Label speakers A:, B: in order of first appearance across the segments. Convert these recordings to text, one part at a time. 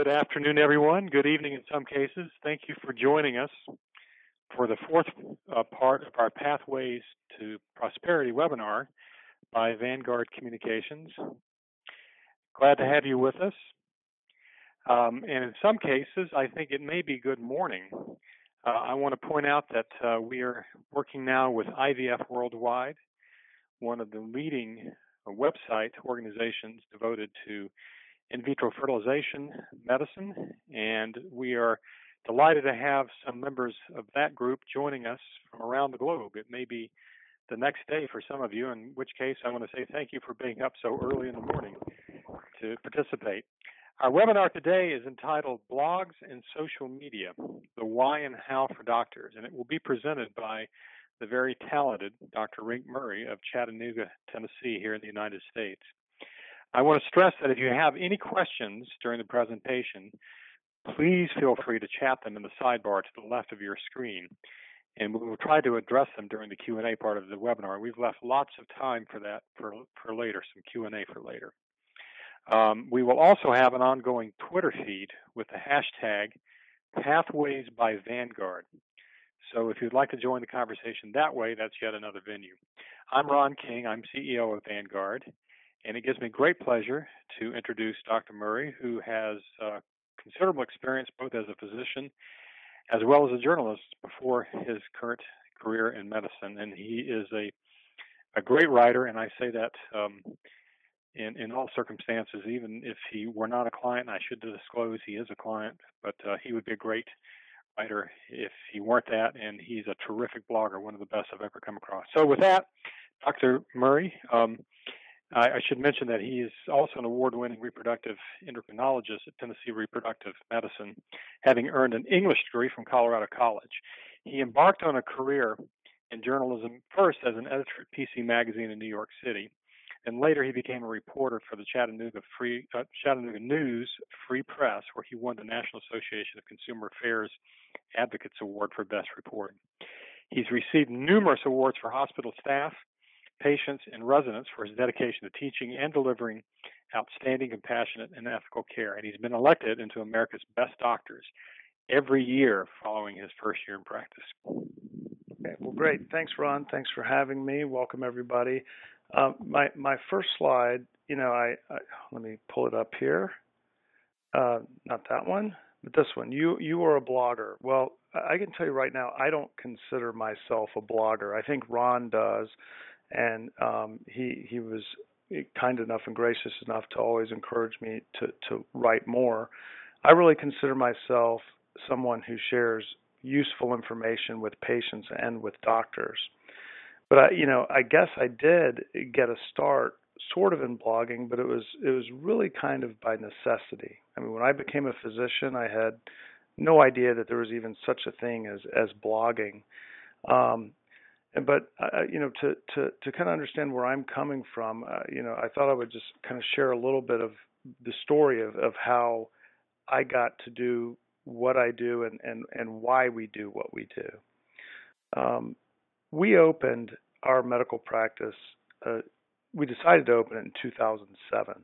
A: Good afternoon, everyone. Good evening in some cases. Thank you for joining us for the fourth part of our Pathways to Prosperity webinar by Vanguard Communications. Glad to have you with us. And in some cases, I think it may be good morning. I want to point out that we are working now with IVF Worldwide, one of the leading website organizations devoted to in vitro fertilization medicine, and we are delighted to have some members of that group joining us from around the globe. It may be the next day for some of you, in which case I want to say thank you for being up so early in the morning to participate. Our webinar today is entitled Blogs and Social Media, the Why and How for Doctors, and it will be presented by the very talented Dr. Rink of Chattanooga, Tennessee, here in the United States. I want to stress that if you have any questions during the presentation, please feel free to chat them in the sidebar to the left of your screen, and we will try to address them during the Q&A part of the webinar. We've left lots of time for that for later, some Q&A for later. We will also have an ongoing Twitter feed with the hashtag Pathways by Vanguard. So if you'd like to join the conversation that way, that's yet another venue. I'm Ron King. I'm CEO of Vanguard. And it gives me great pleasure to introduce Dr. Murray, who has considerable experience both as a physician as well as a journalist before his current career in medicine. And he is a great writer, and I say that in all circumstances. Even if he were not a client, I should disclose he is a client, but he would be a great writer if he weren't that, and he's a terrific blogger, one of the best I've ever come across. So with that, Dr. Murray, I should mention that he is also an award-winning reproductive endocrinologist at Tennessee Reproductive Medicine, having earned an English degree from Colorado College. He embarked on a career in journalism, first as an editor at PC Magazine in New York City, and later he became a reporter for the Chattanooga News Free Press, where he won the National Association of Consumer Affairs Advocates Award for Best Reporting. He's received numerous awards for hospital staff, patients, and residents for his dedication to teaching and delivering outstanding, compassionate, and ethical care. And he's been elected into America's Best Doctors every year following his first year in practice.
B: Okay, well, great. Thanks, Ron. Thanks for having me. Welcome, everybody. My first slide, let me pull it up here. Not that one, but this one. You are a blogger. Well, I can tell you right now, I don't consider myself a blogger. I think Ron does. And he was kind enough and gracious enough to always encourage me to write more. I really consider myself someone who shares useful information with patients and with doctors. But I guess I did get a start sort of in blogging, but it was really kind of by necessity. I mean, when I became a physician, I had no idea that there was even such a thing as blogging. But to kind of understand where I'm coming from, I thought I would just kind of share a little bit of the story of how I got to do what I do and why we do what we do. We opened our medical practice. We decided to open it in 2007.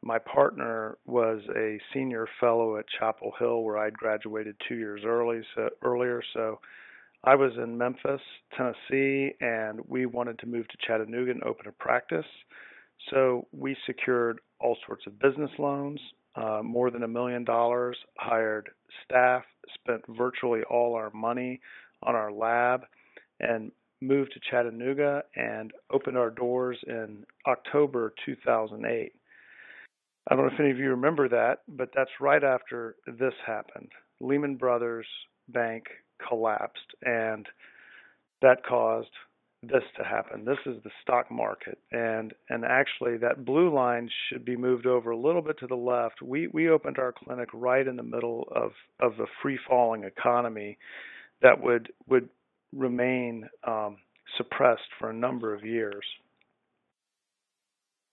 B: My partner was a senior fellow at Chapel Hill, where I'd graduated 2 years earlier. So I was in Memphis, Tennessee, and we wanted to move to Chattanooga and open a practice. So we secured all sorts of business loans, more than $1 million, hired staff, spent virtually all our money on our lab, and moved to Chattanooga and opened our doors in October 2008. I don't know if any of you remember that, but that's right after this happened. Lehman Brothers Bank collapsed, and that caused this to happen. This is the stock market, and actually that blue line should be moved over a little bit to the left. We opened our clinic right in the middle of the free-falling economy that would remain suppressed for a number of years.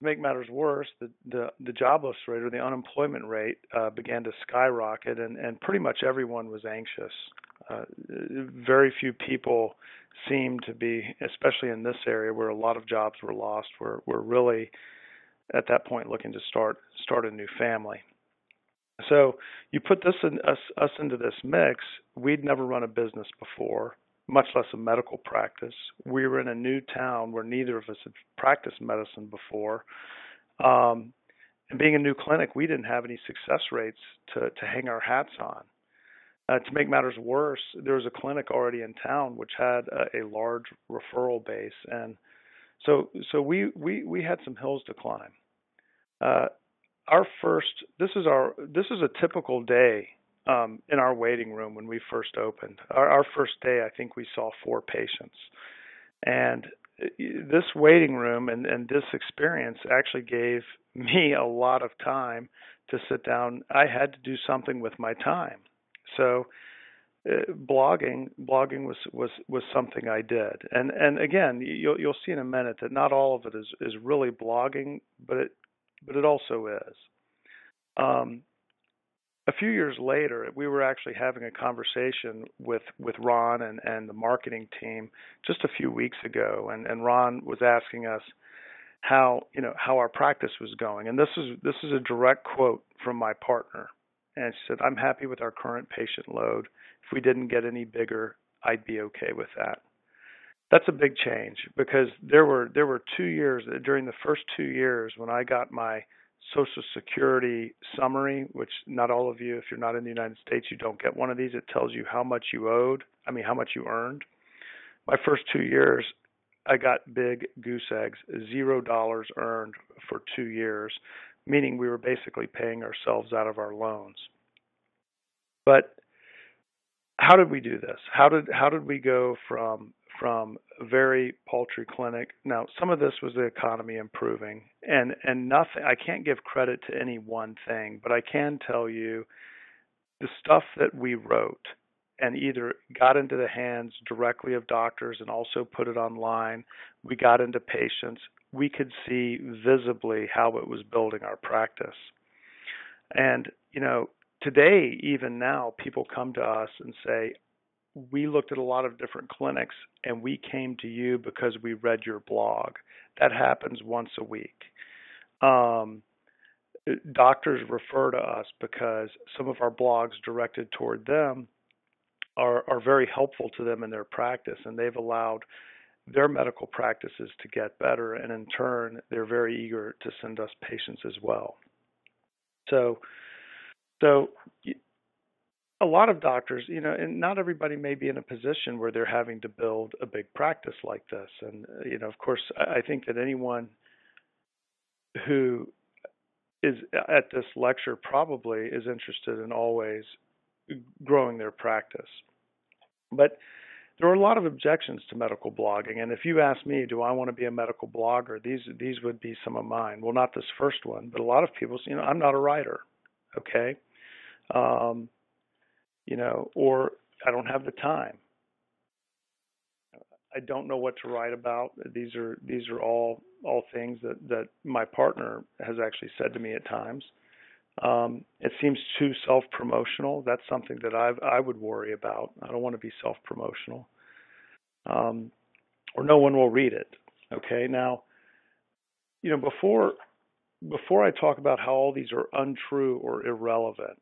B: To make matters worse, the jobless rate or the unemployment rate began to skyrocket, and pretty much everyone was anxious. Very few people seem to be, especially in this area where a lot of jobs were lost, were really at that point looking to start a new family. So you put us into this mix. We'd never run a business before, much less a medical practice. We were in a new town where neither of us had practiced medicine before. Um, and being a new clinic, we didn't have any success rates to hang our hats on. To make matters worse, there was a clinic already in town which had a large referral base, and so we had some hills to climb. Uh, our first this is a typical day in our waiting room when we first opened. Our first day, I think we saw 4 patients, and this waiting room and this experience actually gave me a lot of time to sit down. I had to do something with my time, so blogging was something I did, and again, you'll see in a minute that not all of it is really blogging, but it also is. Um, a few years later, we were actually having a conversation with Ron and the marketing team just a few weeks ago, and Ron was asking us how our practice was going, and this is a direct quote from my partner, and she said, "I'm happy with our current patient load. If we didn't get any bigger, I'd be okay with that." That's a big change because there were 2 years during the first 2 years when I got my Social Security summary, which not all of you, if you're not in the United States, you don't get one of these. It tells you how much you owed. I mean, how much you earned. My first 2 years, I got big goose eggs, $0 earned for 2 years, meaning we were basically paying ourselves out of our loans. But how did we do this? How did we go from a very paltry clinic? Now, some of this was the economy improving, and nothing. I can't give credit to any one thing, but I can tell you the stuff that we wrote and either got into the hands directly of doctors and also put it online. We got into patients. We could see visibly how it was building our practice. And, today, even now, people come to us and say, we looked at a lot of different clinics and we came to you because we read your blog. That happens once a week. Doctors refer to us because some of our blogs directed toward them are very helpful to them in their practice, and they've allowed their medical practices to get better, and in turn, they're very eager to send us patients as well. So a lot of doctors, and not everybody may be in a position where they're having to build a big practice like this. And, of course, I think that anyone who is at this lecture probably is interested in always growing their practice. But there are a lot of objections to medical blogging. And if you ask me, do I want to be a medical blogger, these would be some of mine. Well, not this first one, but a lot of people say, I'm not a writer. Okay. Or I don't have the time. I don't know what to write about. These are all things that my partner has actually said to me at times. It seems too self-promotional. That's something that I would worry about. I don't want to be self-promotional, or no one will read it. Okay. Now, before I talk about how all these are untrue or irrelevant,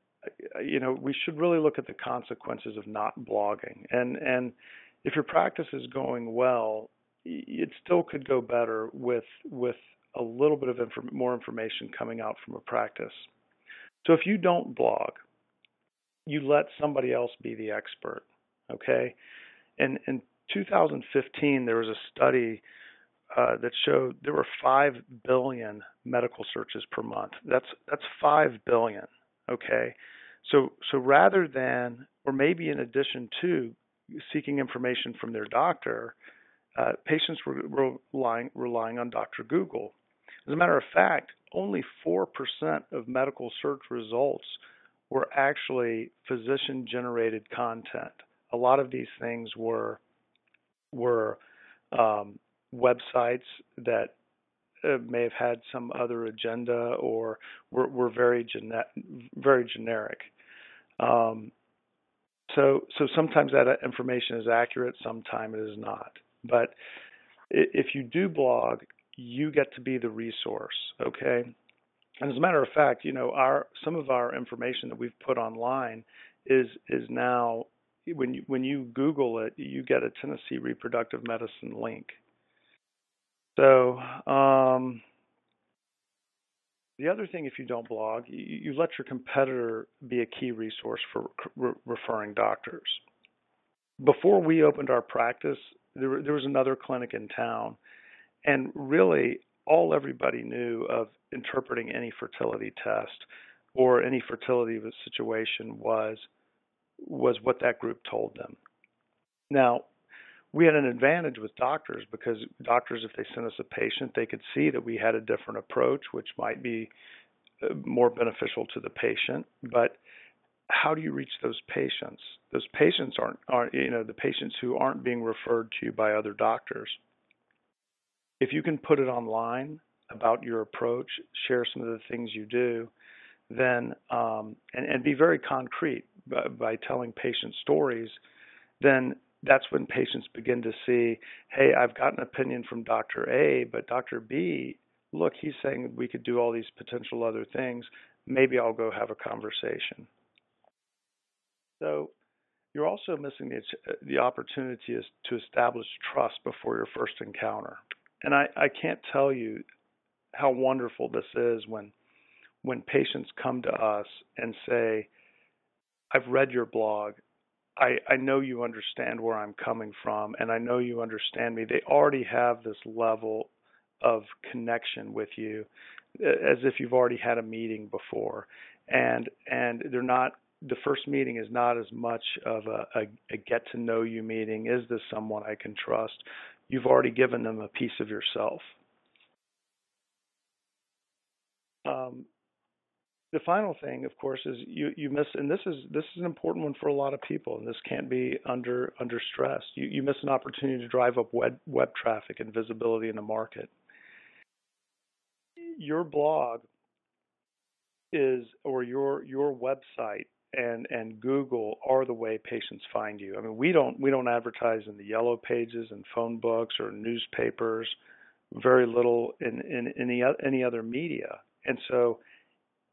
B: we should really look at the consequences of not blogging. And if your practice is going well, it still could go better with a little bit of more information coming out from a practice. So if you don't blog, you let somebody else be the expert. Okay. And in 2015, there was a study that showed there were 5 billion medical searches per month. That's 5 billion. Okay. So rather than, or maybe in addition to seeking information from their doctor, patients were relying on Dr. Google. As a matter of fact, only 4% of medical search results were actually physician-generated content. A lot of these things were websites that may have had some other agenda or were very generic. So sometimes that information is accurate, sometimes it is not. But if you do blog, you get to be the resource, okay? And as a matter of fact, some of our information that we've put online is now, when you Google it, you get a Tennessee Reproductive Medicine link. So the other thing, if you don't blog, you let your competitor be a key resource for referring doctors. Before we opened our practice, there was another clinic in town, and really all everybody knew of interpreting any fertility test or any fertility situation was what that group told them. Now, we had an advantage with doctors because doctors, if they sent us a patient, they could see that we had a different approach, which might be more beneficial to the patient. But how do you reach those patients? Those patients aren't the patients who aren't being referred to you by other doctors. If you can put it online about your approach, share some of the things you do, then and be very concrete by telling patient stories, then that's when patients begin to see, hey, I've got an opinion from Dr. A, but Dr. B, look, he's saying we could do all these potential other things. Maybe I'll go have a conversation. So you're also missing the opportunity is to establish trust before your first encounter. And I can't tell you how wonderful this is when patients come to us and say, I've read your blog. I know you understand where I'm coming from, and I know you understand me. They already have this level of connection with you, as if you've already had a meeting before. And they're not, the first meeting is not as much of a get to know you meeting. Is this someone I can trust? You've already given them a piece of yourself. The final thing, of course, is you miss, and this is an important one for a lot of people, and this can't be under stress. You miss an opportunity to drive up web traffic and visibility in the market. Your blog or your website and Google are the way patients find you. I mean, we don't advertise in the yellow pages and phone books or newspapers, very little in any other media, and so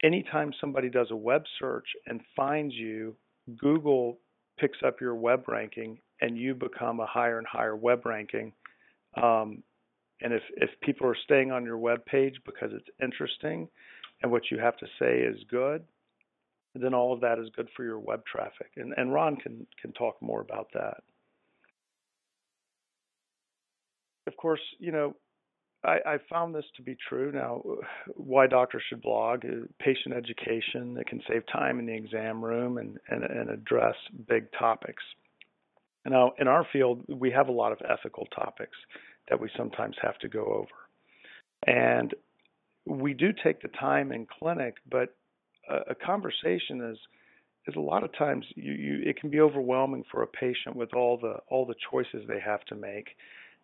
B: anytime somebody does a web search and finds you, Google picks up your web ranking and you become a higher and higher web ranking. And if people are staying on your web page because it's interesting and what you have to say is good, then all of that is good for your web traffic. And Ron can talk more about that. Of course, I found this to be true. Now, why doctors should blog, patient education that can save time in the exam room and address big topics. Now, in our field, we have a lot of ethical topics that we sometimes have to go over. And we do take the time in clinic, but a conversation is a lot of times it can be overwhelming for a patient with all the choices they have to make.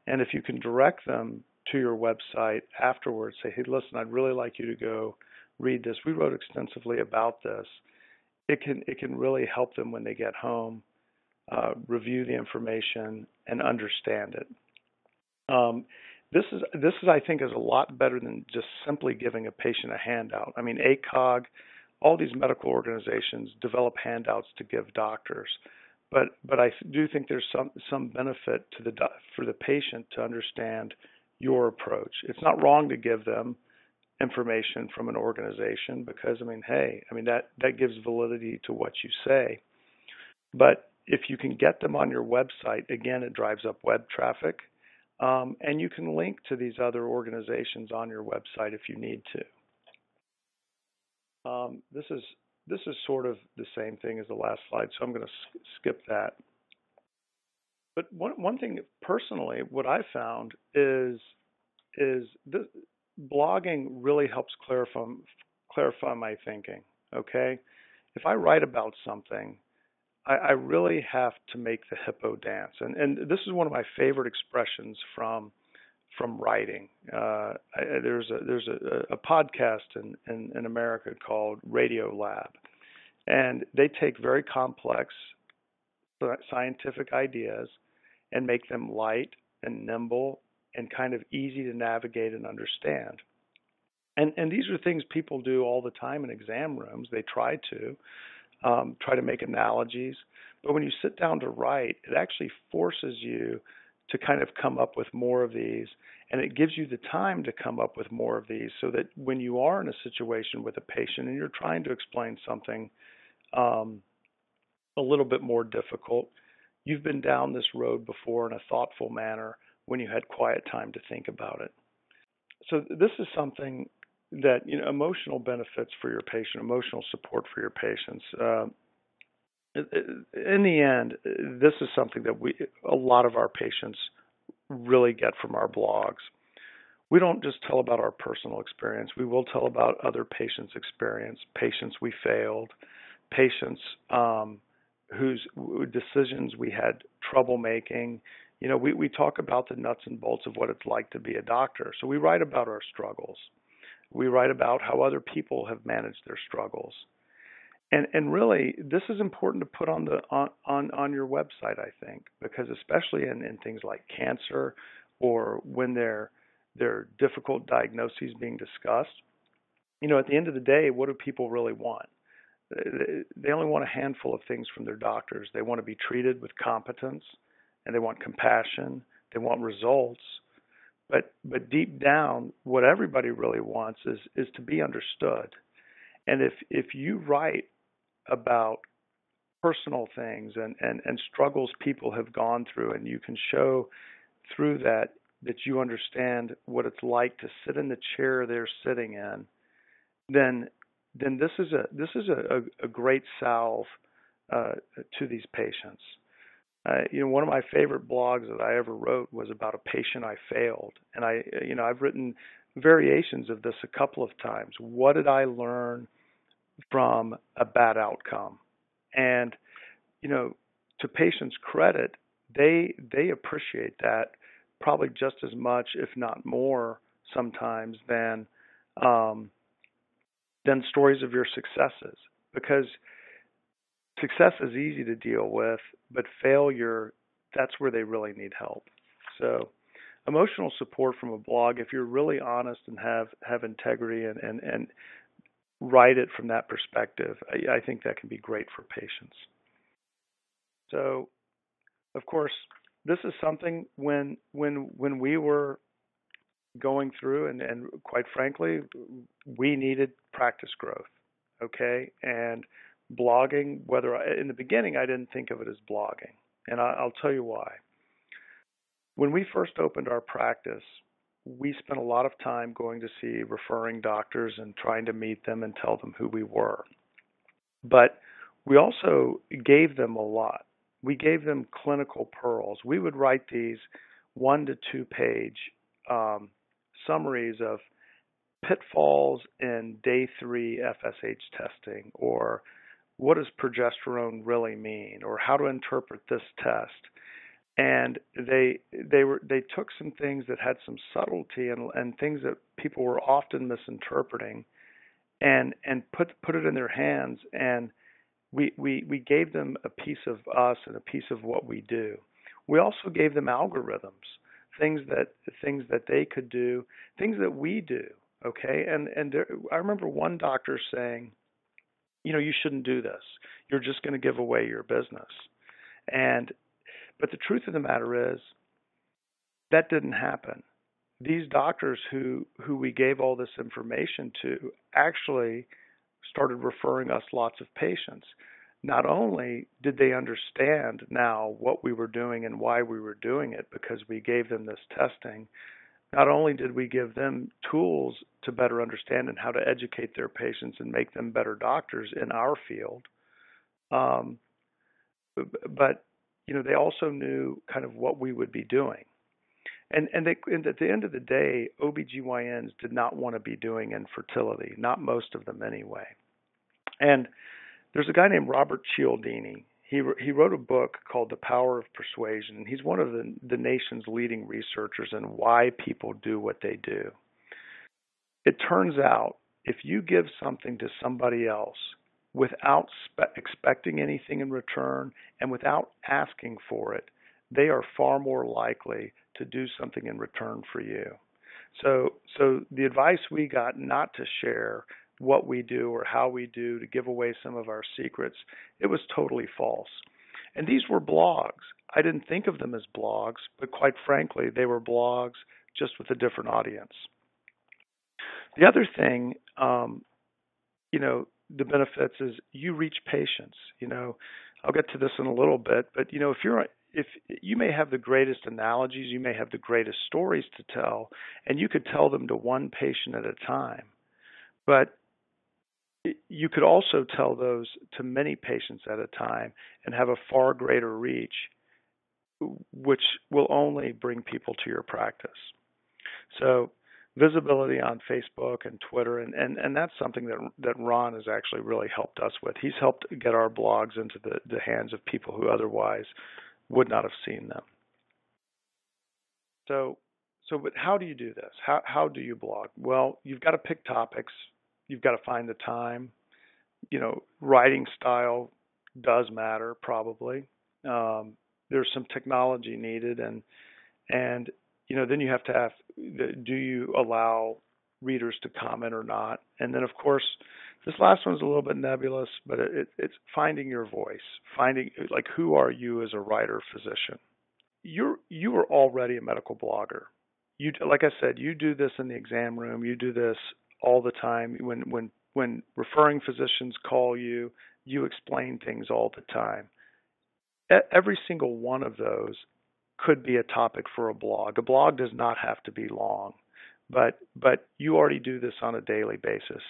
B: And if you can direct them to your website afterwards, say, hey, listen, I'd really like you to go read this. We wrote extensively about this. It can really help them when they get home, review the information and understand it. This is I think is a lot better than just simply giving a patient a handout. I mean, ACOG, all these medical organizations develop handouts to give doctors, but I do think there's some benefit for the patient to understand your approach. It's not wrong to give them information from an organization because, that gives validity to what you say. But if you can get them on your website, again, it drives up web traffic, and you can link to these other organizations on your website if you need to. This is sort of the same thing as the last slide, so I'm going to skip that. But one thing personally, what I found is this, blogging really helps clarify my thinking. Okay, if I write about something, I really have to make the hippo dance, and this is one of my favorite expressions from writing. There's a podcast in America called Radio Lab, and they take very complex scientific ideas and make them light and nimble and kind of easy to navigate and understand. And these are things people do all the time in exam rooms. They try to make analogies. But when you sit down to write, it actually forces you to kind of come up with more of these. And it gives you the time to come up with more of these so that when you are in a situation with a patient and you're trying to explain something a little bit more difficult, you've been down this road before in a thoughtful manner when you had quiet time to think about it. So this is something that, emotional benefits for your patient, emotional support for your patients. In the end, this is something that a lot of our patients really get from our blogs. We don't just tell about our personal experience. We will tell about other patients' experience, patients we failed, patients whose decisions we had trouble making. We talk about the nuts and bolts of what it's like to be a doctor. So we write about our struggles. We write about how other people have managed their struggles. And really, this is important to put on your website, I think, because especially in things like cancer or when there are difficult diagnoses being discussed, at the end of the day, what do people really want? They only want a handful of things from their doctors. They want to be treated with competence, and they want compassion. They want results. But deep down, what everybody really wants is to be understood. And if you write about personal things and struggles people have gone through, and you can show through that you understand what it's like to sit in the chair they're sitting in, then this is a great salve to these patients. One of my favorite blogs that I ever wrote was about a patient I failed, and I've written variations of this a couple of times. What did I learn from a bad outcome? And to patients' credit, they appreciate that probably just as much, if not more, sometimes than stories of your successes, because success is easy to deal with, but failure, that's where they really need help. So emotional support from a blog, if you're really honest and have integrity and write it from that perspective, I think that can be great for patients. So, of course, this is something when we were going through, and quite frankly, we needed practice growth, okay? And blogging, in the beginning, I didn't think of it as blogging, and I'll tell you why. When we first opened our practice, we spent a lot of time going to see referring doctors and trying to meet them and tell them who we were. But we also gave them a lot. We gave them clinical pearls. We would write these 1 to 2 page summaries of pitfalls in day 3 FSH testing, or what does progesterone really mean, or how to interpret this test. And they took some things that had some subtlety and things that people were often misinterpreting, and put it in their hands, and we gave them a piece of us and a piece of what we do. We also gave them algorithms, things that they could do, things that we do. Okay, and I remember one doctor saying, you shouldn't do this. You're just going to give away your business. But the truth of the matter is, that didn't happen. These doctors who we gave all this information to actually started referring us lots of patients. Not only did they understand now what we were doing and why we were doing it because we gave them this testing, not only did we give them tools to better understand and how to educate their patients and make them better doctors in our field, but they also knew kind of what we would be doing. And at the end of the day, OBGYNs did not want to be doing infertility, not most of them anyway. And there's a guy named Robert Cialdini. He wrote a book called The Power of Persuasion, and he's one of the nation's leading researchers in why people do what they do. It turns out if you give something to somebody else without expecting anything in return and without asking for it, they are far more likely to do something in return for you. So the advice we got not to share what we do or how we do to give away some of our secrets, it was totally false. And these were blogs. I didn't think of them as blogs, but quite frankly, they were blogs just with a different audience. The other thing, the benefits is you reach patients. I'll get to this in a little bit, but if you may have the greatest analogies, you may have the greatest stories to tell, and you could tell them to one patient at a time. But you could also tell those to many patients at a time and have a far greater reach, which will only bring people to your practice. So visibility on Facebook and Twitter, and that's something that Ron has actually really helped us with. He's helped get our blogs into the hands of people who otherwise would not have seen them. But how do you do this? How do you blog? Well, you've got to pick topics. You've got to find the time. Writing style does matter probably. There's some technology needed, and then you have to ask, do you allow readers to comment or not? And then, of course, this last one's a little bit nebulous, but it's finding your voice, finding, like, who are you as a writer physician? You are already a medical blogger. Like I said, you do this in the exam room. You do this all the time. When referring physicians call you, you explain things all the time. Every single one of those could be a topic for a blog. A blog does not have to be long, but you already do this on a daily basis.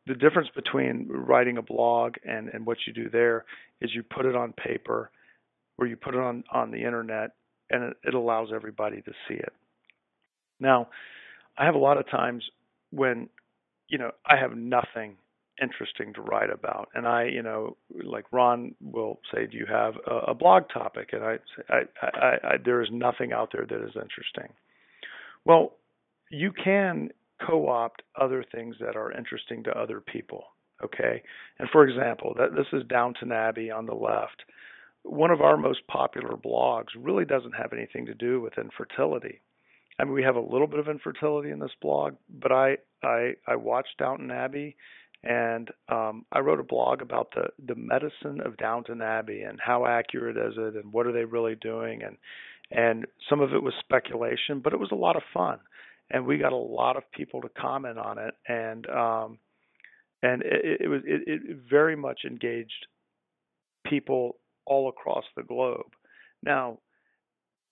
B: The difference between writing a blog and what you do there is you put it on paper or you put it on the internet, and it allows everybody to see it. Now, I have a lot of times when, I have nothing interesting to write about, and like Ron will say, do you have a blog topic? And I say, there is nothing out there that is interesting. Well, you can co-opt other things that are interesting to other people, okay? And for example, this is Downton Abbey on the left. One of our most popular blogs really doesn't have anything to do with infertility. I mean, we have a little bit of infertility in this blog, but I watched Downton Abbey, and I wrote a blog about the medicine of Downton Abbey and how accurate is it and what are they really doing, and some of it was speculation, but it was a lot of fun, and we got a lot of people to comment on it, and it very much engaged people all across the globe. Now,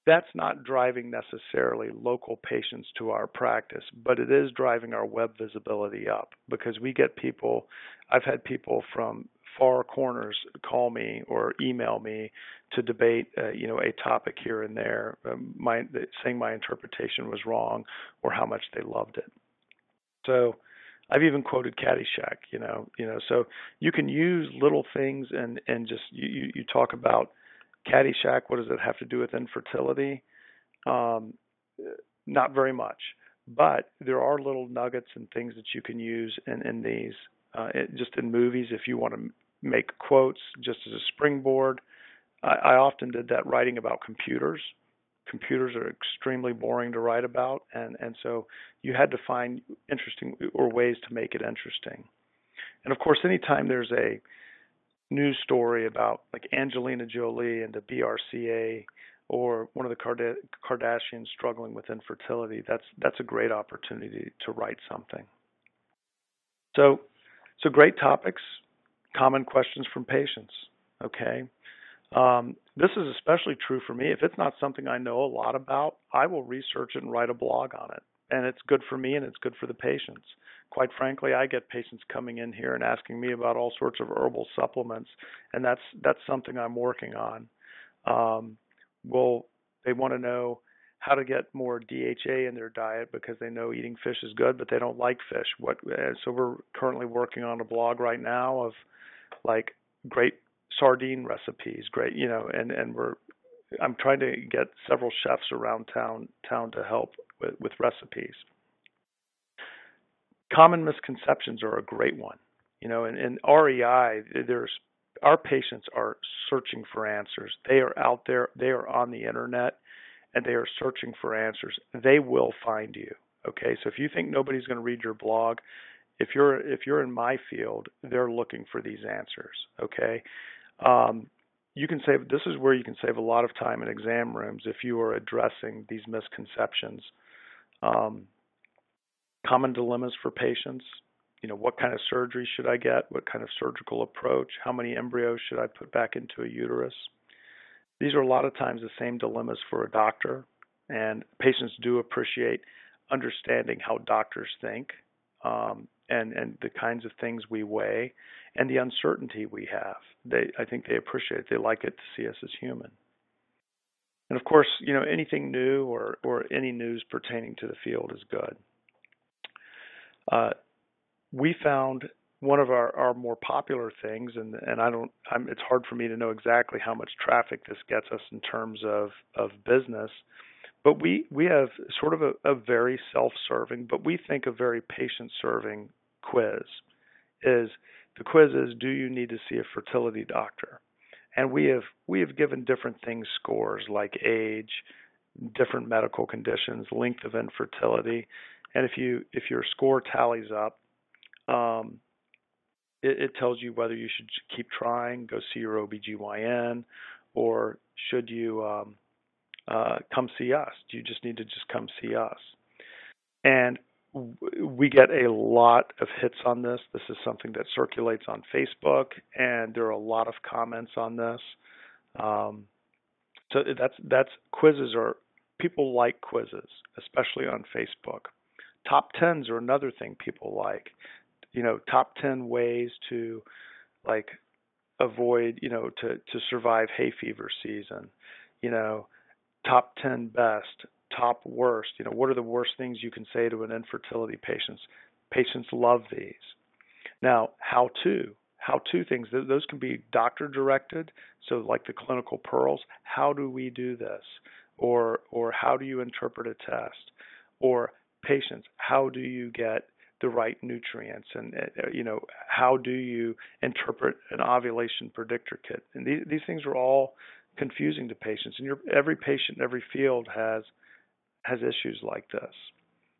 B: that's not driving necessarily local patients to our practice, but it is driving our web visibility up because we get people. I've had people from far corners call me or email me to debate, a topic here and there, saying my interpretation was wrong or how much they loved it. So I've even quoted Caddyshack, so you can use little things and just you talk about Caddyshack. What does it have to do with infertility? Not very much, but there are little nuggets and things that you can use in these, just in movies if you want to make quotes just as a springboard. I often did that writing about computers. Computers are extremely boring to write about, and so you had to find interesting or ways to make it interesting. And of course, anytime there's a news story about like Angelina Jolie and the BRCA or one of the Kardashians struggling with infertility, that's a great opportunity to write something. So great topics, common questions from patients. Okay. This is especially true for me. If it's not something I know a lot about, I will research it and write a blog on it. And it's good for me and it's good for the patients. Quite frankly, I get patients coming in here and asking me about all sorts of herbal supplements, and that's something I'm working on. They want to know how to get more DHA in their diet because they know eating fish is good, but they don't like fish. So we're currently working on a blog right now of like great sardine recipes, I'm trying to get several chefs around town to help with recipes. Common misconceptions are a great one. In REI, our patients are searching for answers. They are out there, they are on the internet, and they are searching for answers. They will find you, Okay, so if you think nobody's going to read your blog, if you're in my field, they're looking for these answers. Okay, you can save. This is where you can save a lot of time in exam rooms if you are addressing these misconceptions. Common dilemmas for patients. What kind of surgery should I get? What kind of surgical approach? How many embryos should I put back into a uterus? These are a lot of times the same dilemmas for a doctor, and patients do appreciate understanding how doctors think, and the kinds of things we weigh and the uncertainty we have. I think they appreciate it. They like it to see us as human. And of course, anything new or any news pertaining to the field is good. We found one of our more popular things, and it's hard for me to know exactly how much traffic this gets us in terms of business, but we have sort of a very self-serving, but we think a very patient-serving quiz. The quiz is, do you need to see a fertility doctor? And we have given different things scores like age, different medical conditions, length of infertility, and if your score tallies up, it tells you whether you should keep trying, go see your OBGYN, or should you come see us? Do you just need to come see us? And we get a lot of hits on this. This is something that circulates on Facebook, and there are a lot of comments on this. So that's quizzes people like quizzes, especially on Facebook. Top 10s are another thing people like. Top 10 ways to avoid, to survive hay fever season. Top 10 best, top worst. What are the worst things you can say to an infertility patient? Patients love these. Now, how-to things, those can be doctor directed. So like the clinical pearls, how do we do this? Or how do you interpret a test? Or patients, how do you get the right nutrients? And how do you interpret an ovulation predictor kit? And these things are all confusing to patients. And every patient, every field has issues like this.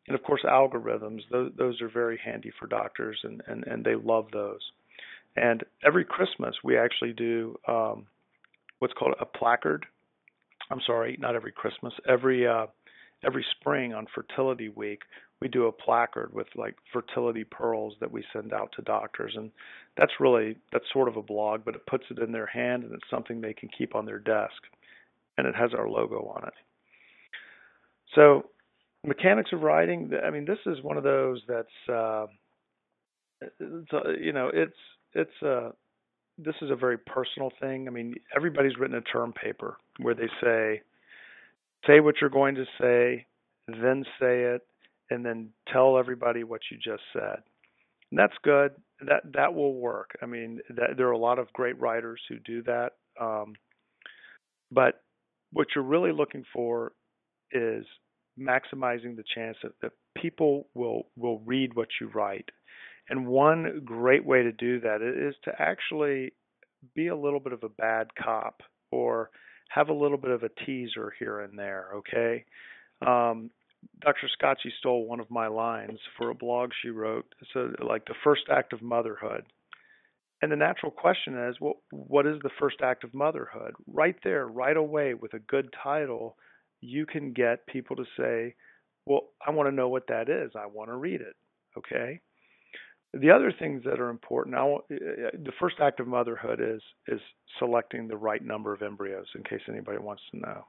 B: And of course, algorithms, those are very handy for doctors, and they love those. And every Christmas, we actually do what's called a placard. I'm sorry, not every Christmas. Every spring on Fertility Week, we do a placard with fertility pearls that we send out to doctors. And that's sort of a blog, but it puts it in their hand, and it's something they can keep on their desk. And it has our logo on it. So mechanics of writing, this is one of those that's, this is a very personal thing. Everybody's written a term paper where they say what you're going to say, then say it, and then tell everybody what you just said. And that's good. That will work. There are a lot of great writers who do that. But what you're really looking for is maximizing the chance that people will read what you write. And one great way to do that is to actually be a little bit of a bad cop, or have a little bit of a teaser here and there, okay? Dr. Scotchy stole one of my lines for a blog she wrote. So the first act of motherhood. And the natural question is, well, what is the first act of motherhood? Right there, right away, with a good title, you can get people to say, well, I want to know what that is. I want to read it, okay? The other things that are important, the first act of motherhood is selecting the right number of embryos, in case anybody wants to know.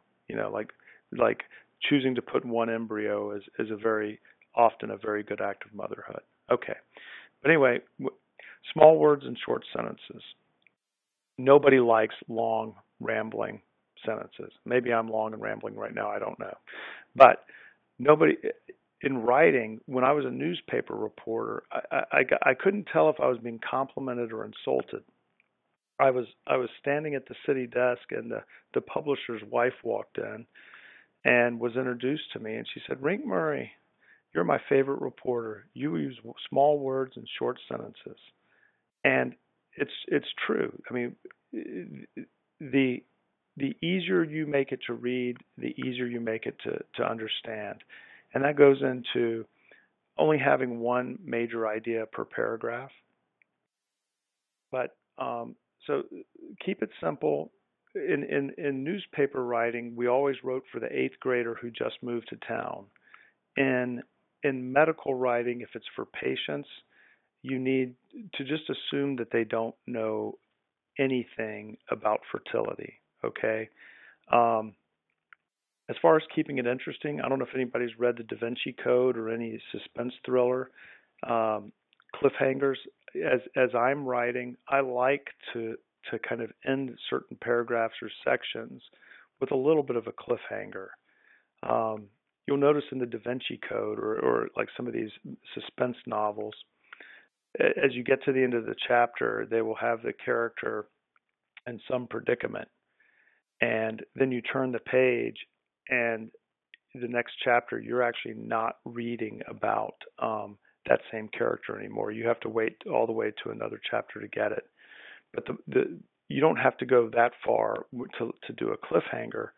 B: Like choosing to put one embryo is often a very good act of motherhood. Okay. But anyway, small words and short sentences. Nobody likes long, rambling sentences. Maybe I'm long and rambling right now, I don't know. But nobody... In writing, when I was a newspaper reporter, I couldn't tell if I was being complimented or insulted. I was standing at the city desk, and the publisher's wife walked in and was introduced to me, and she said, "Rink Murray, you're my favorite reporter. You use small words and short sentences." And it's true. The easier you make it to read, the easier you make it to understand. And that goes into only having one major idea per paragraph. But so keep it simple. In newspaper writing, we always wrote for the eighth grader who just moved to town. In medical writing, if it's for patients, you need to just assume that they don't know anything about fertility. Okay. As far as keeping it interesting, I don't know if anybody's read the Da Vinci Code or any suspense thriller. Cliffhangers. As I'm writing, I like to kind of end certain paragraphs or sections with a little bit of a cliffhanger. You'll notice in the Da Vinci Code or like some of these suspense novels, as you get to the end of the chapter, they will have the character in some predicament. And then you turn the page, and the next chapter, you're actually not reading about that same character anymore. You have to wait all the way to another chapter to get it. But you don't have to go that far to do a cliffhanger.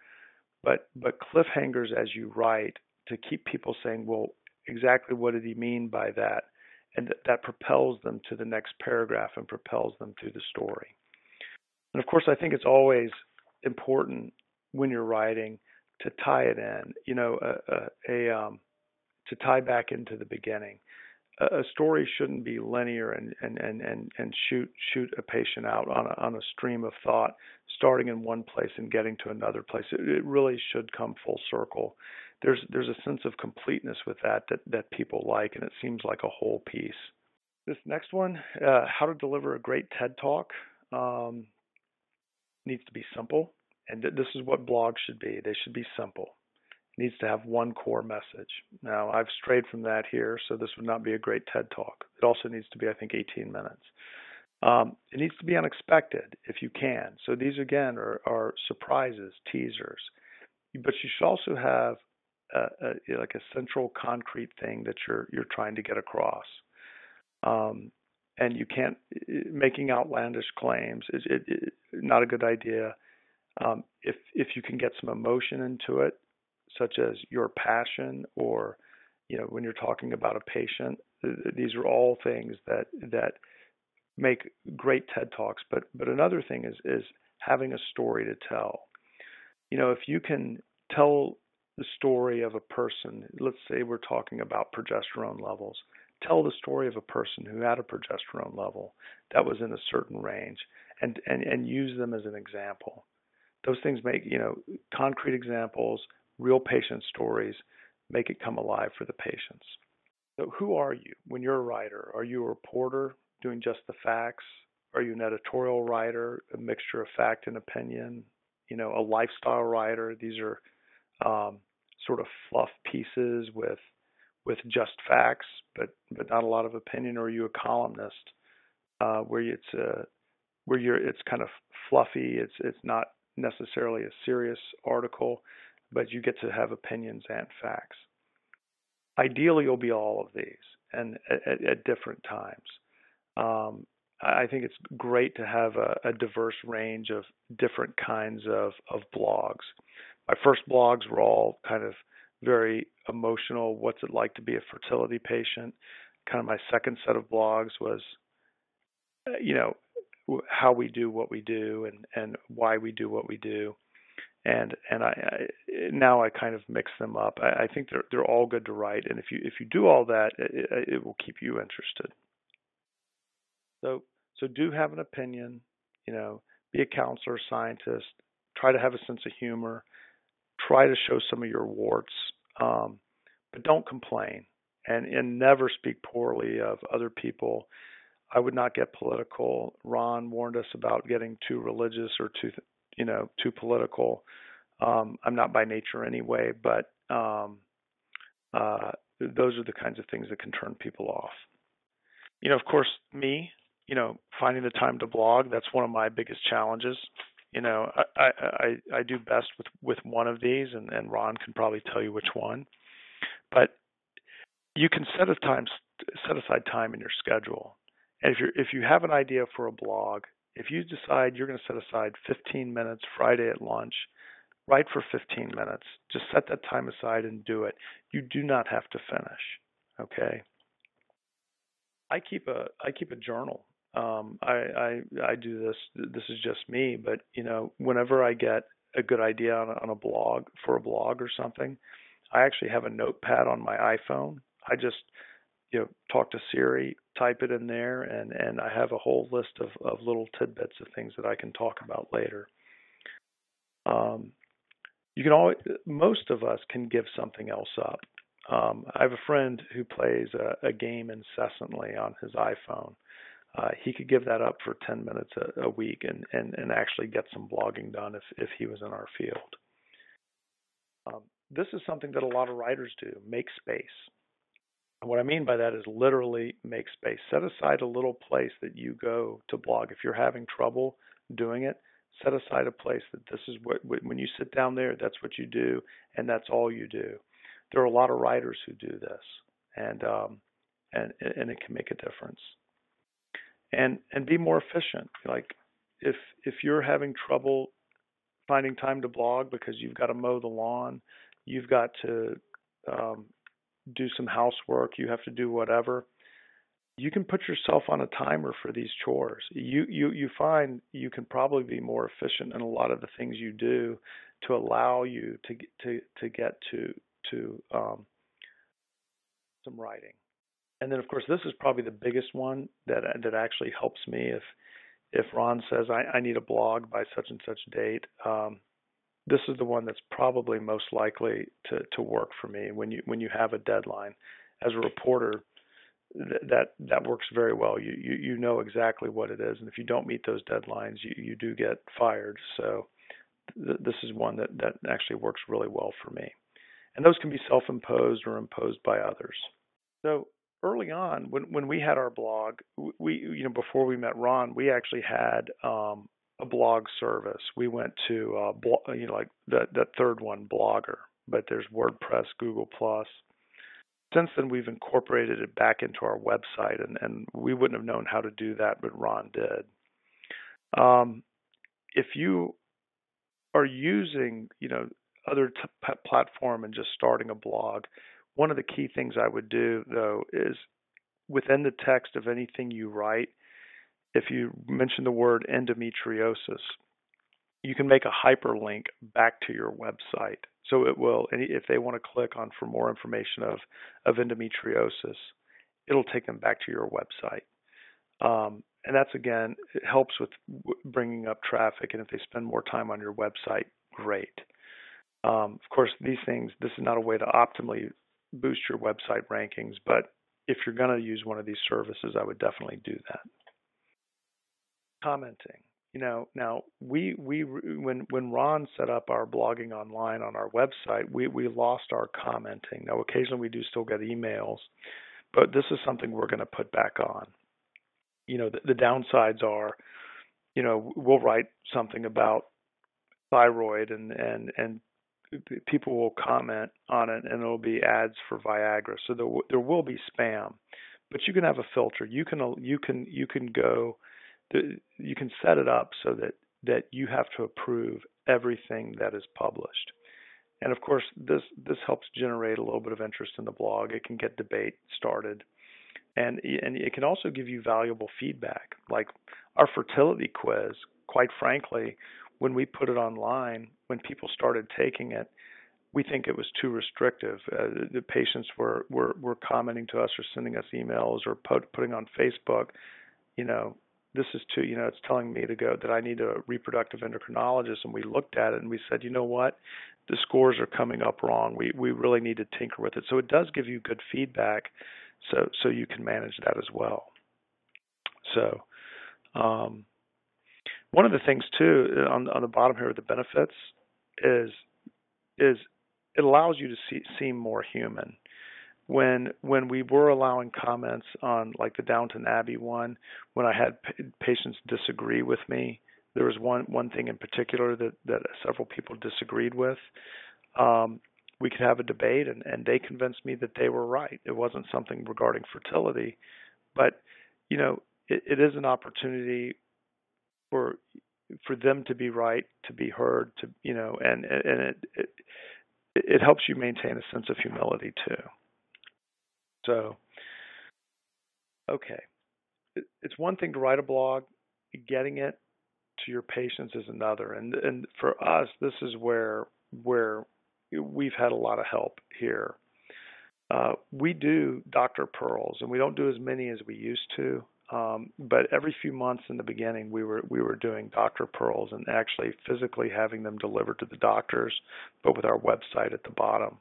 B: But cliffhangers as you write to keep people saying, well, exactly what did he mean by that? And that propels them to the next paragraph and propels them through the story. And of course, I think it's always important when you're writing to tie it in, to tie back into the beginning. A story shouldn't be linear and shoot a patient out on a stream of thought, starting in one place and getting to another place. It really should come full circle. There's a sense of completeness with that people like, and it seems like a whole piece. This next one, how to deliver a great TED Talk, needs to be simple, and this is what blogs should be. They should be simple. It needs to have one core message. Now, I've strayed from that here, so this would not be a great TED Talk. It also needs to be, I think, 18 minutes. It needs to be unexpected if you can. So these, again, are surprises, teasers. But you should also have like a central concrete thing that you're trying to get across. And you can't, making outlandish claims is not a good idea. If you can get some emotion into it, such as your passion, or when you're talking about a patient, these are all things that make great TED Talks. But another thing is having a story to tell. If you can tell the story of a person, let's say we're talking about progesterone levels, tell the story of a person who had a progesterone level that was in a certain range, and use them as an example. Those things make, concrete examples, real patient stories, make it come alive for the patients. So who are you when you're a writer? Are you a reporter doing just the facts? Are you an editorial writer, a mixture of fact and opinion? A lifestyle writer? These are sort of fluff pieces with just facts, but not a lot of opinion. Or are you a columnist where it's kind of fluffy? It's not necessarily a serious article, but you get to have opinions and facts. Ideally, you'll be all of these, and at different times. I think it's great to have a diverse range of different kinds of blogs. My first blogs were all kind of very emotional. What's it like to be a fertility patient? Kind of my second set of blogs was, how we do what we do and why we do what we do. And I now I kind of mix them up. I think they're all good to write, and if you do all that, it will keep you interested. So do have an opinion. Be a counselor, scientist. Try to have a sense of humor. Try to show some of your warts, but don't complain, and never speak poorly of other people. I would not get political. Ron warned us about getting too religious or too political. I'm not by nature anyway, but those are the kinds of things that can turn people off. Of course, finding the time to blog, that's one of my biggest challenges. I do best with one of these, and Ron can probably tell you which one. But you can set aside time in your schedule. And if you have an idea for a blog, if you decide you're going to set aside 15 minutes Friday at lunch, write for 15 minutes. Just set that time aside and do it. You do not have to finish. Okay. I keep a journal. I do this. This is just me, but whenever I get a good idea on a blog for a blog or something, I actually have a notepad on my iPhone. I just talk to Siri, type it in there, and I have a whole list of little tidbits of things that I can talk about later. You can always, most of us can give something else up. I have a friend who plays a game incessantly on his iPhone. He could give that up for 10 minutes a week and actually get some blogging done if he was in our field. This is something that a lot of writers do, make space. And what I mean by that is literally make space. Set aside a little place that you go to blog. If you're having trouble doing it, set aside a place that this is when you sit down there, that's what you do, and that's all you do. There are a lot of writers who do this, and it can make a difference. And be more efficient. Like if you're having trouble finding time to blog because you've got to mow the lawn, you've got to do some housework, you have to do whatever, you can put yourself on a timer for these chores. You find you can probably be more efficient in a lot of the things you do to allow you to get to some writing. And then, of course, this is probably the biggest one that actually helps me. If Ron says I need a blog by such and such date, this is the one that's probably most likely to work for me. When you have a deadline, as a reporter, that works very well. You know exactly what it is, and if you don't meet those deadlines, you do get fired. So this is one that actually works really well for me. And those can be self-imposed or imposed by others. So early on, when we had our blog, we before we met Ron, we actually had a blog service. We went to like that third one, Blogger, but there's WordPress, Google+. Since then, we've incorporated it back into our website, and we wouldn't have known how to do that, but Ron did. If you are using other platform and just starting a blog, one of the key things I would do, though, is within the text of anything you write, if you mention the word endometriosis, you can make a hyperlink back to your website. So it will, if they want to click on for more information of endometriosis, it'll take them back to your website. And that's, again, it helps with bringing up traffic. And if they spend more time on your website, great. Of course, this is not a way to optimally boost your website rankings, but if you're going to use one of these services, I would definitely do that. Commenting. Now when Ron set up our blogging online on our website, we lost our commenting. Now occasionally we do still get emails, but this is something we're going to put back on. The downsides are, we'll write something about thyroid and people will comment on it, and it'll be ads for Viagra. So there will be spam, but you can have a filter. You can go. You can set it up so that you have to approve everything that is published. And of course, this helps generate a little bit of interest in the blog. It can get debate started. And it can also give you valuable feedback. Like our fertility quiz, quite frankly, when we put it online, when people started taking it, we think it was too restrictive. The patients were commenting to us or sending us emails or putting on Facebook, this is too, it's telling me to go that I need a reproductive endocrinologist. And we looked at it and we said, you know what, the scores are coming up wrong. We really need to tinker with it. So it does give you good feedback, so you can manage that as well. So one of the things too on the bottom here with the benefits is it allows you to seem more human. When we were allowing comments on like the Downton Abbey one, when I had patients disagree with me, there was one thing in particular that several people disagreed with. We could have a debate, and they convinced me that they were right. It wasn't something regarding fertility, but it is an opportunity for for them to be right, to be heard, to and it helps you maintain a sense of humility too. So, okay, it's one thing to write a blog, getting it to your patients is another, and for us, this is where we've had a lot of help here. We do Dr. Pearls, and we don't do as many as we used to. But every few months in the beginning, we were doing Dr. Pearls and actually physically having them delivered to the doctors, but with our website at the bottom.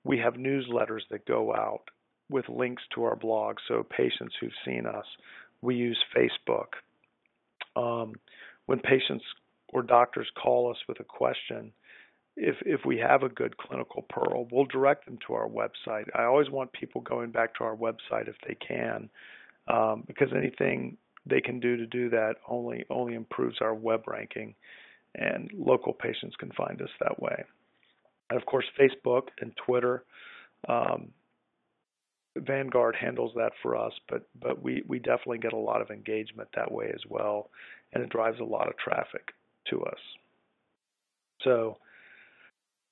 B: We have newsletters that go out with links to our blog, so patients who've seen us. We use Facebook. When patients or doctors call us with a question, if we have a good clinical pearl, we'll direct them to our website. I always want people going back to our website if they can, because anything they can do that only improves our web ranking, and local patients can find us that way. And of course, Facebook and Twitter, Vanguard handles that for us, but we definitely get a lot of engagement that way as well, and it drives a lot of traffic to us. So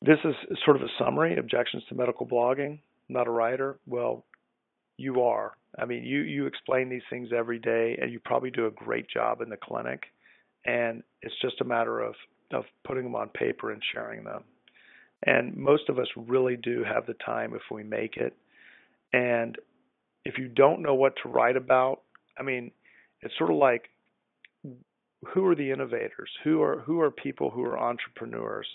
B: this is sort of a summary, Objections to Medical Blogging. Not a writer? Well, you are. I mean, you explain these things every day, and you probably do a great job in the clinic, and it's just a matter of putting them on paper and sharing them. And most of us really do have the time if we make it. And if you don't know what to write about, I mean, it's sort of like, who are the innovators? Who are people who are entrepreneurs?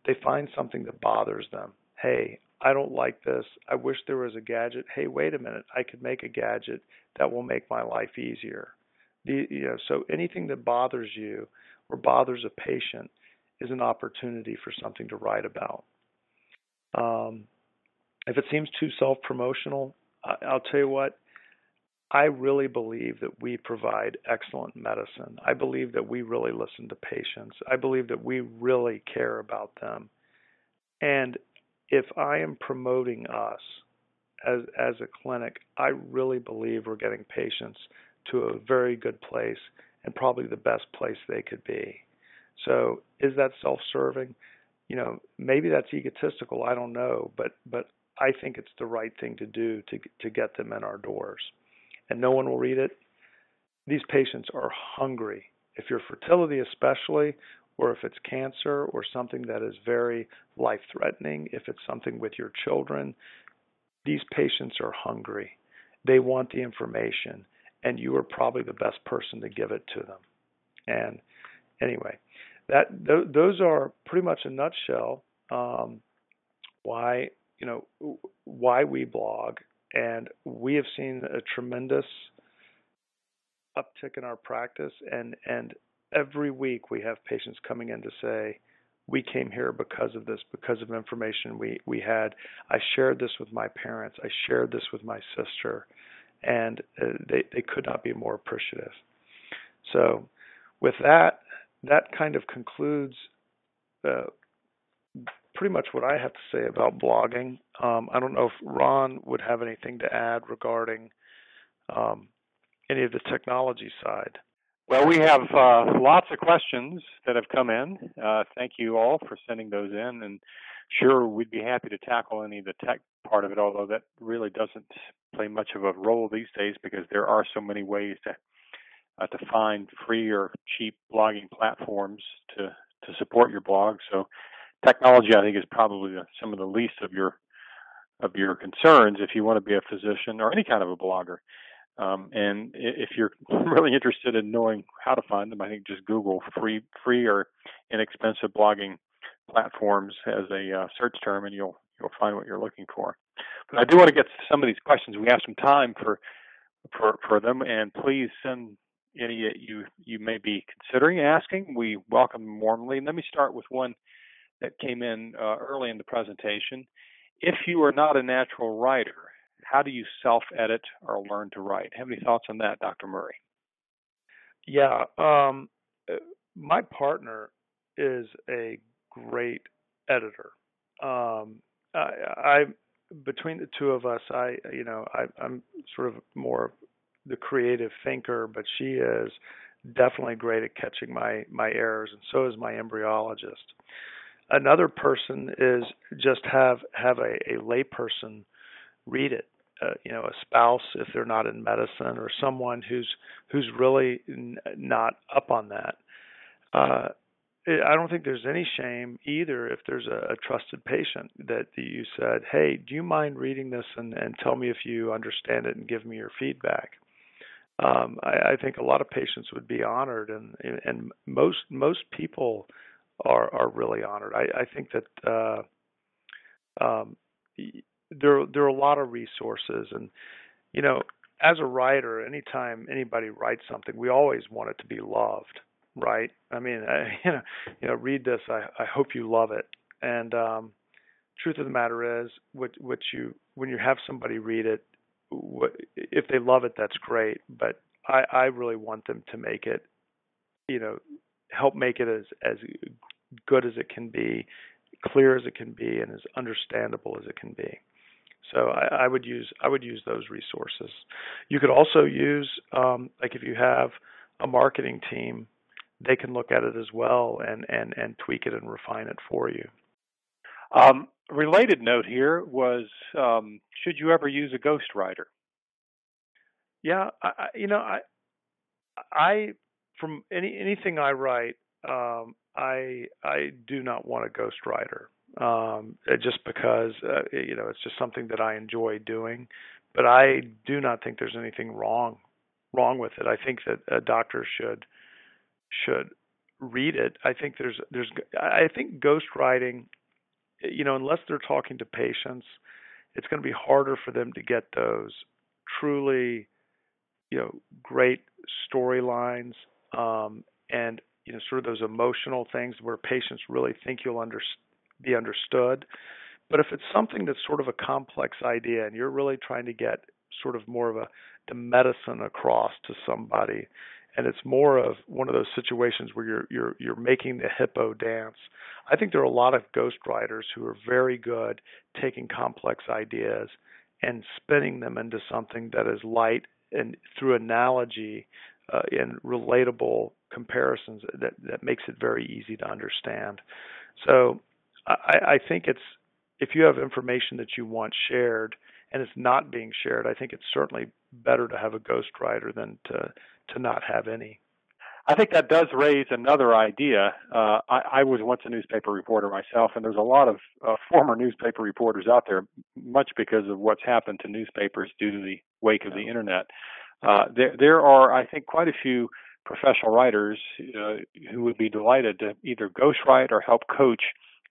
B: They find something that bothers them. Hey, I don't like this. I wish there was a gadget. Hey, wait a minute. I could make a gadget that will make my life easier. So anything that bothers you or bothers a patient is an opportunity for something to write about. If it seems too self-promotional, I'll tell you what, I really believe that we provide excellent medicine. I believe that we really listen to patients. I believe that we really care about them. And if I am promoting us as a clinic, I really believe we're getting patients to a very good place and probably the best place they could be. So is that self-serving? Maybe that's egotistical. I don't know, but I think it's the right thing to do to get them in our doors. And no one will read it. These patients are hungry. If you're fertility especially, or if it's cancer or something that is very life-threatening, if it's something with your children, these patients are hungry. They want the information, and you are probably the best person to give it to them. And anyway, those are pretty much a nutshell why we blog. And we have seen a tremendous uptick in our practice, and every week we have patients coming in to say, we came here because of this, because of information we had. I shared this with my parents. I shared this with my sister, and they could not be more appreciative. So with that kind of concludes pretty much what I have to say about blogging. I don't know if Ron would have anything to add regarding any of the technology side.
A: Well, we have lots of questions that have come in. Thank you all for sending those in, and sure, we'd be happy to tackle any of the tech part of it, although that really doesn't play much of a role these days because there are so many ways to find free or cheap blogging platforms to support your blog. So technology, I think, is probably some of the least of your concerns if you want to be a physician or any kind of a blogger. And if you're really interested in knowing how to find them, I think just Google free or inexpensive blogging platforms as a search term, and you'll find what you're looking for. But I do want to get to some of these questions. We have some time for them, and please send any that you may be considering asking. We welcome them warmly. And let me start with one that came in early in the presentation. If you are not a natural writer, how do you self-edit or learn to write? Have any thoughts on that, Dr. Murray?
B: Yeah, my partner is a great editor. I between the two of us, I'm sort of more the creative thinker, but she is definitely great at catching my errors, and so is my embryologist. Another person is just have a layperson read it. A spouse if they're not in medicine, or someone who's really not up on that. Uh, I don't think there's any shame either if there's a trusted patient that you said, "Hey, do you mind reading this and tell me if you understand it and give me your feedback?" I think a lot of patients would be honored, and most people are really honored. I think that um, there are a lot of resources, and you know, as a writer, anytime anybody writes something, we always want it to be loved, right? I mean, read this. I hope you love it. And truth of the matter is, when you have somebody read it, if they love it, that's great. But I really want them to make it, help make it as good as it can be, clear as it can be, and as understandable as it can be. So I would use those resources. You could also use, like if you have a marketing team, they can look at it as well and tweak it and refine it for you.
A: Related note here was, should you ever use a ghostwriter?
B: Yeah, I from anything I write, I do not want a ghostwriter. Just because it's just something that I enjoy doing, but I do not think there's anything wrong with it. I think that a doctor should read it. I think I think ghostwriting, unless they're talking to patients, it's going to be harder for them to get those truly great storylines, and sort of those emotional things where patients really think you'll be understood. But if it's something that's sort of a complex idea and you're really trying to get sort of more of the medicine across to somebody, and it's more of one of those situations where you're making the hippo dance, I think there are a lot of ghostwriters who are very good taking complex ideas and spinning them into something that is light and through analogy and relatable comparisons that makes it very easy to understand. So I think if you have information that you want shared and it's not being shared, I think it's certainly better to have a ghostwriter than to not have any.
A: I think that does raise another idea. I was once a newspaper reporter myself, and there's a lot of former newspaper reporters out there, much because of what's happened to newspapers due to the wake of the internet. There are, I think, quite a few professional writers who would be delighted to either ghostwrite or help coach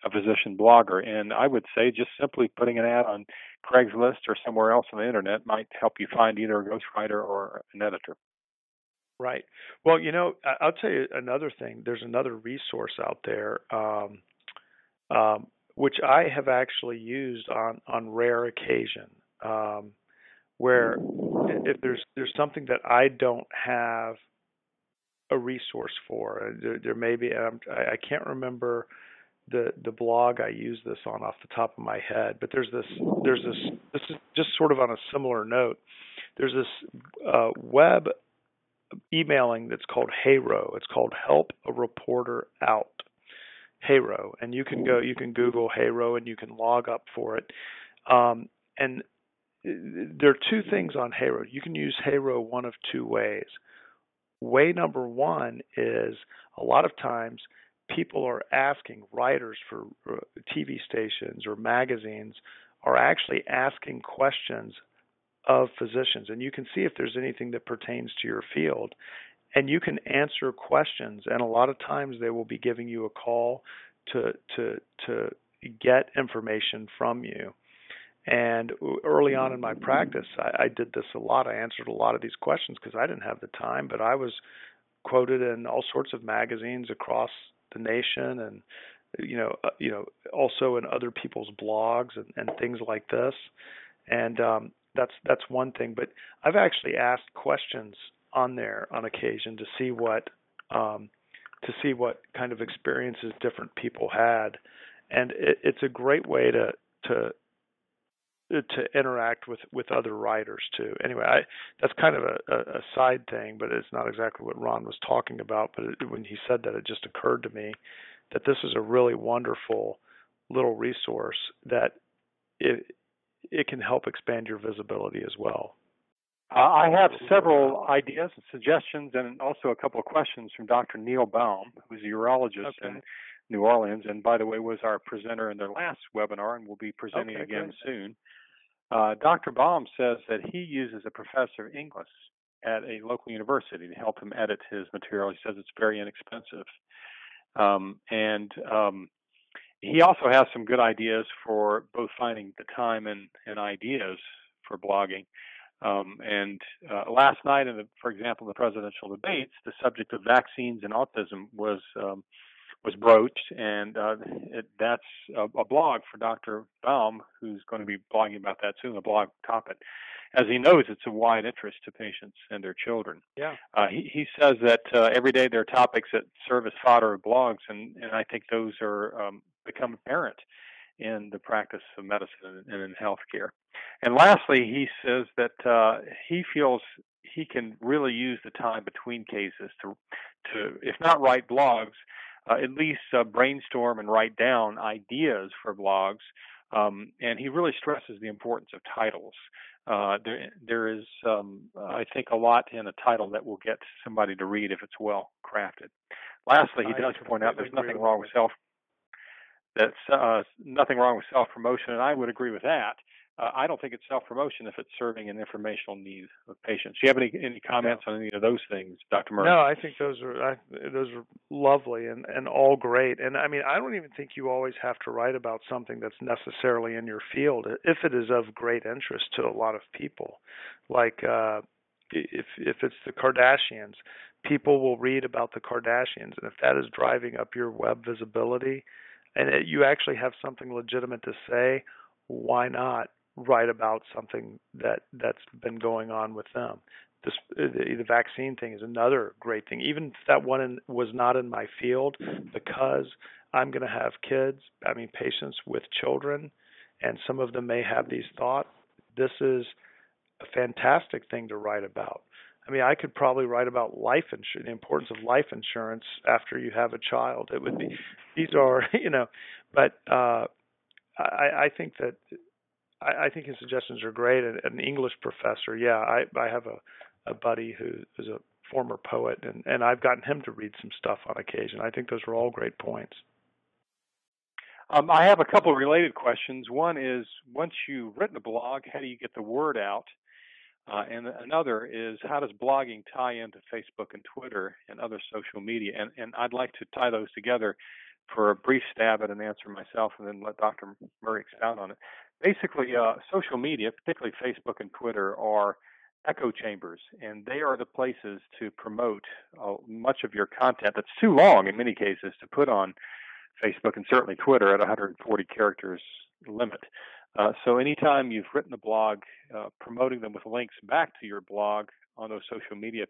A: a physician blogger. And I would say just simply putting an ad on Craigslist or somewhere else on the internet might help you find either a ghostwriter or an editor.
B: Right. Well, I'll tell you another thing. There's another resource out there, which I have actually used on rare occasion, where if there's something that I don't have a resource for, there may be. I can't remember the blog I use this on off the top of my head, but there's this. This is just sort of on a similar note. There's this web emailing that's called HARO. It's called Help a Reporter Out. HARO, and you can Google HARO and you can log up for it. And there are two things on HARO. You can use HARO one of two ways. Way number one is a lot of times people are asking, writers for TV stations or magazines are actually asking questions of physicians, and you can see if there's anything that pertains to your field, and you can answer questions, and a lot of times they will be giving you a call to get information from you. And early on in my practice, I did this a lot. I answered a lot of these questions because I didn't have the time, but I was quoted in all sorts of magazines across the nation, and also in other people's blogs and things like this. And that's one thing. But I've actually asked questions on there on occasion to see what kind of experiences different people had, and it's a great way to to interact with other writers too. Anyway, that's kind of a side thing, but it's not exactly what Ron was talking about. But when he said that, it just occurred to me that this is a really wonderful little resource that it can help expand your visibility as well.
A: I have several ideas and suggestions, and also a couple of questions from Dr. Neil Baum, who's a urologist in New Orleans, and by the way, was our presenter in their last webinar, and will be presenting again soon. Dr. Baum says that he uses a professor of English at a local university to help him edit his material. He says it's very inexpensive. He also has some good ideas for both finding the time and ideas for blogging. Last night, for example, the presidential debates, the subject of vaccines and autism was broached, and that's a blog for Dr. Baum, who's going to be blogging about that soon, a blog topic. As he knows, it's of wide interest to patients and their children.
B: Yeah.
A: He says that every day there are topics that serve as fodder of blogs, and I think those are become apparent in the practice of medicine and in healthcare. And lastly, he says that he feels he can really use the time between cases to if not write blogs, at least brainstorm and write down ideas for blogs. And he really stresses the importance of titles. There is, I think, a lot in a title that will get somebody to read if it's well crafted. Lastly, he does point out there's nothing wrong with nothing wrong with self-promotion, and I would agree with that. I don't think it's self-promotion if it's serving an informational need of patients. Do you have any comments on any of those things, Dr. Murray?
B: No, I think those are lovely and all great. And I mean, I don't even think you always have to write about something that's necessarily in your field if it is of great interest to a lot of people. Like if it's the Kardashians, people will read about the Kardashians, and if that is driving up your web visibility, and you actually have something legitimate to say, why not write about something that's been going on with them? The vaccine thing is another great thing. Even if that one was not in my field, because I'm going to have patients with children, and some of them may have these thoughts, this is a fantastic thing to write about. I mean, I could probably write about life insurance, the importance of life insurance after you have a child. It would be, these are, but I think that, I think his suggestions are great. An English professor, yeah, I have a buddy who is a former poet, and I've gotten him to read some stuff on occasion. I think those are all great points.
A: I have a couple of related questions. One is, once you've written a blog, how do you get the word out? And another is, how does blogging tie into Facebook and Twitter and other social media? And I'd like to tie those together for a brief stab at an answer myself, and then let Dr. Murray expound on it. Basically, social media, particularly Facebook and Twitter, are echo chambers, and they are the places to promote much of your content that's too long in many cases to put on Facebook and certainly Twitter at 140 characters limit. So anytime you've written a blog, promoting them with links back to your blog on those social media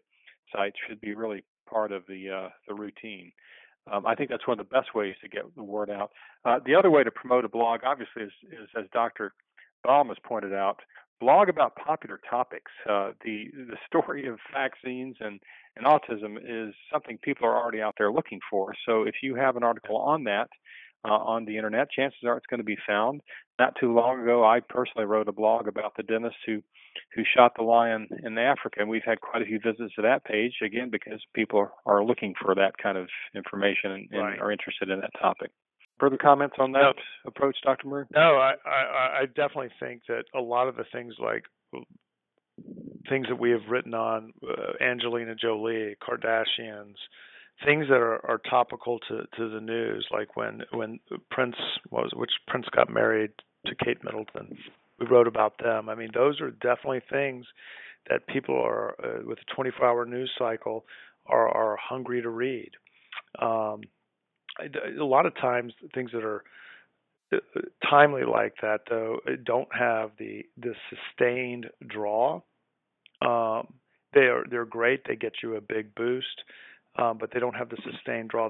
A: sites should be really part of the routine. I think that's one of the best ways to get the word out. The other way to promote a blog, obviously, is as Dr. Baum has pointed out, blog about popular topics. The story of vaccines and autism is something people are already out there looking for. So if you have an article on that on the internet, chances are it's going to be found. Not too long ago, I personally wrote a blog about the dentist who shot the lion in Africa, and we've had quite a few visits to that page, again, because people are looking for that kind of information and are interested in that topic. Further comments on that approach, Dr. Murray?
B: No, I definitely think that a lot of the things that we have written on, Angelina Jolie, Kardashians, things that are topical to the news, like when Prince got married to Kate Middleton. We wrote about them. I mean, those are definitely things that people are, with a 24-hour news cycle, are hungry to read. A lot of times, things that are timely like that, though, don't have the sustained draw. They're great. They get you a big boost, but they don't have the sustained draw.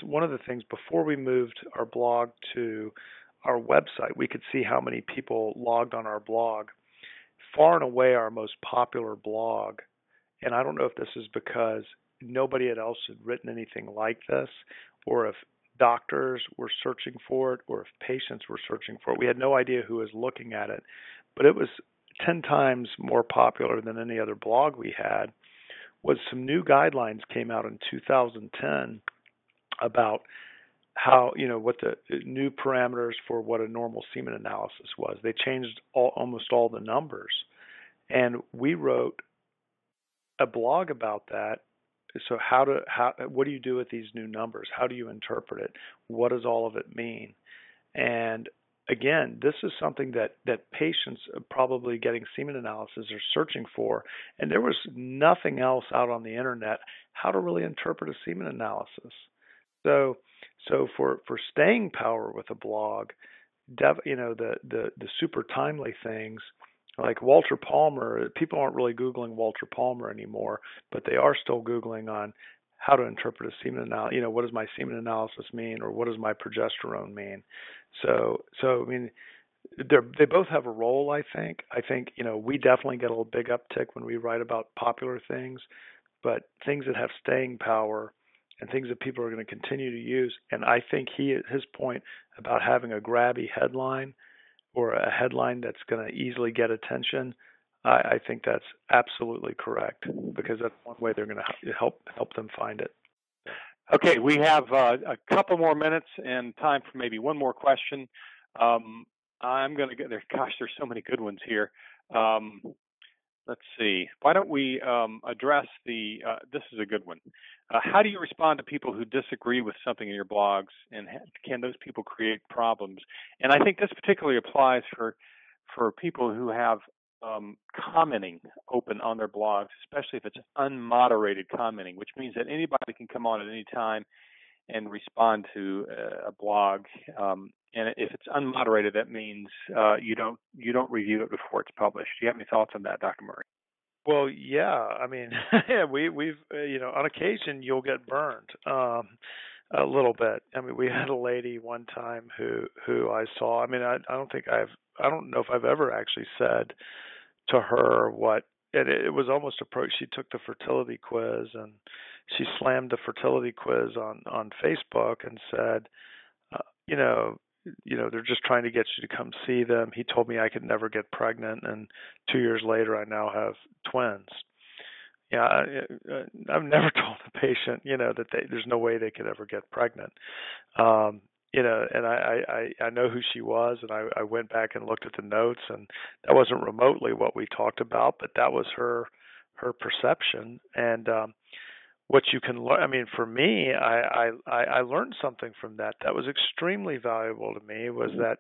B: One of the things before we moved our blog to our website, we could see how many people logged on our blog. Far and away our most popular blog, and I don't know if this is because nobody else had written anything like this, or if doctors were searching for it, or if patients were searching for it. We had no idea who was looking at it, but it was 10 times more popular than any other blog we had. Was some new guidelines came out in 2010 about how, what the new parameters for what a normal semen analysis was. They changed almost all the numbers. And we wrote a blog about that. So what do you do with these new numbers? How do you interpret it? What does all of it mean? And again, this is something that patients probably getting semen analysis are searching for. And there was nothing else out on the internet how to really interpret a semen analysis. So for staying power with a blog, the super timely things like Walter Palmer, people aren't really Googling Walter Palmer anymore, but they are still Googling on how to interpret a semen analysis. What does my semen analysis mean, or what does my progesterone mean? So I mean, they both have a role. I think we definitely get a little big uptick when we write about popular things, but things that have staying power and things that people are going to continue to use. And I think his point about having a grabby headline or a headline that's going to easily get attention, I think that's absolutely correct, because that's one way they're going to help them find it.
A: Okay, we have a couple more minutes and time for maybe one more question. I'm going to get there. Gosh, there's so many good ones here. Let's see. Why don't we address this is a good one. How do you respond to people who disagree with something in your blogs, and can those people create problems? And I think this particularly applies for people who have commenting open on their blogs, especially if it's unmoderated commenting, which means that anybody can come on at any time and respond to a blog. And if it's unmoderated, that means you don't review it before it's published. Do you have any thoughts on that, Dr. Murray?
B: Well, yeah. I mean, we've on occasion you'll get burned a little bit. I mean, we had a lady one time who I saw. I mean, I don't know if I've ever actually said to her what. And it was almost approach. She took the fertility quiz and she slammed the fertility quiz on Facebook and said, they're just trying to get you to come see them. He told me I could never get pregnant, and 2 years later I now have twins. Yeah, I've never told a patient, that there's no way they could ever get pregnant. And I know who she was, and I went back and looked at the notes, and that wasn't remotely what we talked about, but that was her perception. And what you can learn, I mean, for me, I learned something from that. That was extremely valuable to me, was that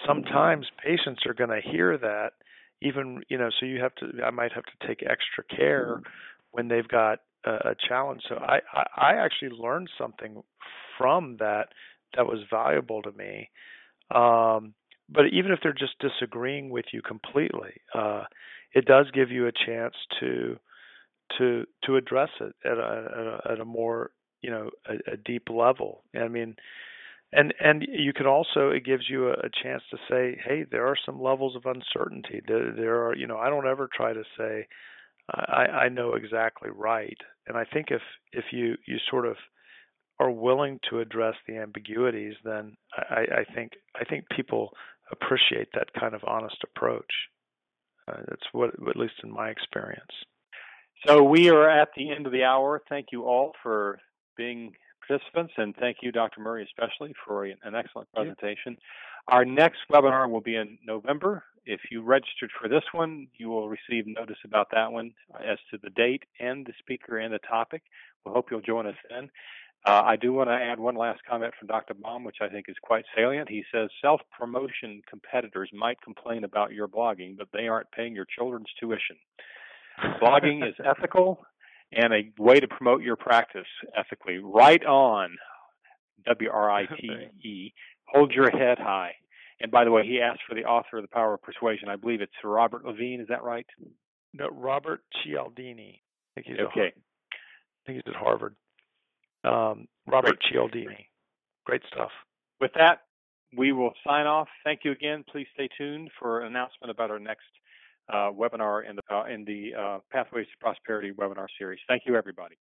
B: sometimes patients are going to hear that, even, so I might have to take extra care when they've got a challenge. So I actually learned something from that was valuable to me. But even if they're just disagreeing with you completely, it does give you a chance to address it at a more, a deep level. I mean, and you can also, it gives you a chance to say, hey, there are some levels of uncertainty. There are, I don't ever try to say I know exactly right. And I think if you sort of are willing to address the ambiguities, then I think people appreciate that kind of honest approach. That's what, at least in my experience.
A: So we are at the end of the hour. Thank you all for being participants, and thank you, Dr. Murray, especially for an excellent presentation. Our next webinar will be in November. If you registered for this one, you will receive notice about that one as to the date and the speaker and the topic. We hope you'll join us then. I do want to add one last comment from Dr. Baum, which I think is quite salient. He says self-promotion competitors might complain about your blogging, but they aren't paying your children's tuition. Blogging is ethical and a way to promote your practice ethically. Right on, WRITE. Hold your head high. And by the way, he asked for the author of The Power of Persuasion. I believe it's Robert Levine. Is that right?
B: No, Robert Cialdini. I think he's
A: okay.
B: I think he's at Harvard. Robert Cialdini. Great stuff.
A: With that, we will sign off. Thank you again. Please stay tuned for an announcement about our next webinar in the Pathways to Prosperity webinar series. Thank you, everybody.